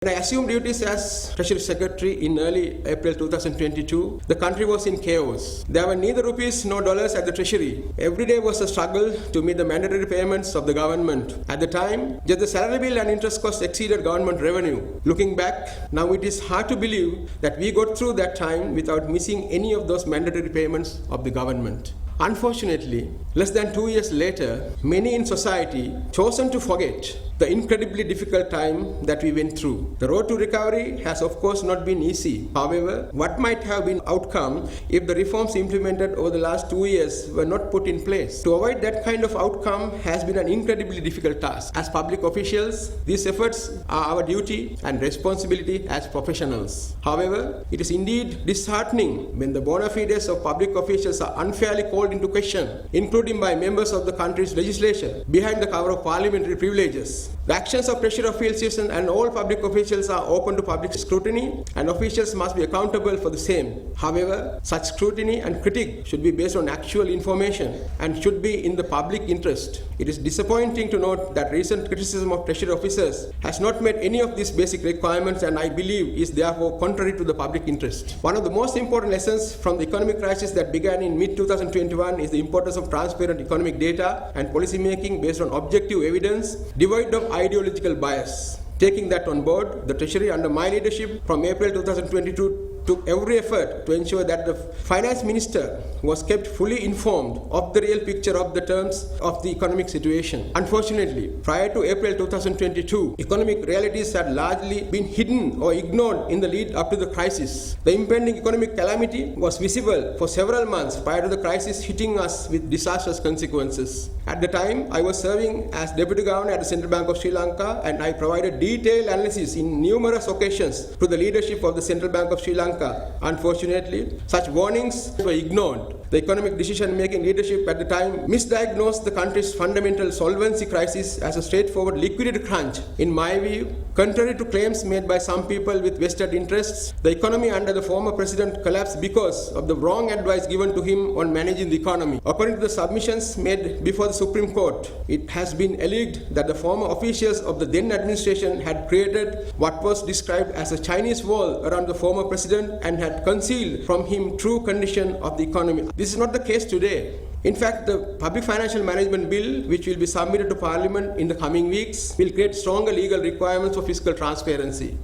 When I assumed duties as Treasury Secretary in early April 2022, the country was in chaos. There were neither rupees nor dollars at the Treasury. Every day was a struggle to meet the mandatory payments of the government. At the time, just the salary bill and interest costs exceeded government revenue. Looking back, now it is hard to believe that we got through that time without missing any of those mandatory payments of the government. Unfortunately, less than 2 years later, many in society chosen to forget the incredibly difficult time that we went through. The road to recovery has of course not been easy. However, what might have been outcome if the reforms implemented over the last 2 years were not put in place? To avoid that kind of outcome has been an incredibly difficult task. As public officials, these efforts are our duty and responsibility as professionals. However, it is indeed disheartening when the bona fides of public officials are unfairly called into question, including by members of the country's legislature, behind the cover of parliamentary privileges. The actions of Treasury officials and all public officials are open to public scrutiny, and officials must be accountable for the same. However, such scrutiny and critique should be based on actual information and should be in the public interest. It is disappointing to note that recent criticism of Treasury officers has not met any of these basic requirements, and I believe is therefore contrary to the public interest. One of the most important lessons from the economic crisis that began in mid-2021 is the importance of transparent economic data and policy making based on objective evidence, devoid of ideological bias. Taking that on board, the Treasury under my leadership from April 2022 took every effort to ensure that the finance minister was kept fully informed of the real picture of the terms of the economic situation. Unfortunately, prior to April 2022, economic realities had largely been hidden or ignored in the lead up to the crisis. The impending economic calamity was visible for several months prior to the crisis hitting us with disastrous consequences. At the time, I was serving as Deputy Governor at the Central Bank of Sri Lanka, and I provided detailed analysis in numerous occasions to the leadership of the Central Bank of Sri Lanka. Unfortunately, such warnings were ignored. The economic decision-making leadership at the time misdiagnosed the country's fundamental solvency crisis as a straightforward liquidity crunch. In my view, contrary to claims made by some people with vested interests, the economy under the former president collapsed because of the wrong advice given to him on managing the economy. According to the submissions made before the Supreme Court, it has been alleged that the former officials of the then administration had created what was described as a Chinese wall around the former president and had concealed from him true condition of the economy. This is not the case today. In fact, the Public Financial Management Bill, which will be submitted to Parliament in the coming weeks, will create stronger legal requirements for fiscal transparency.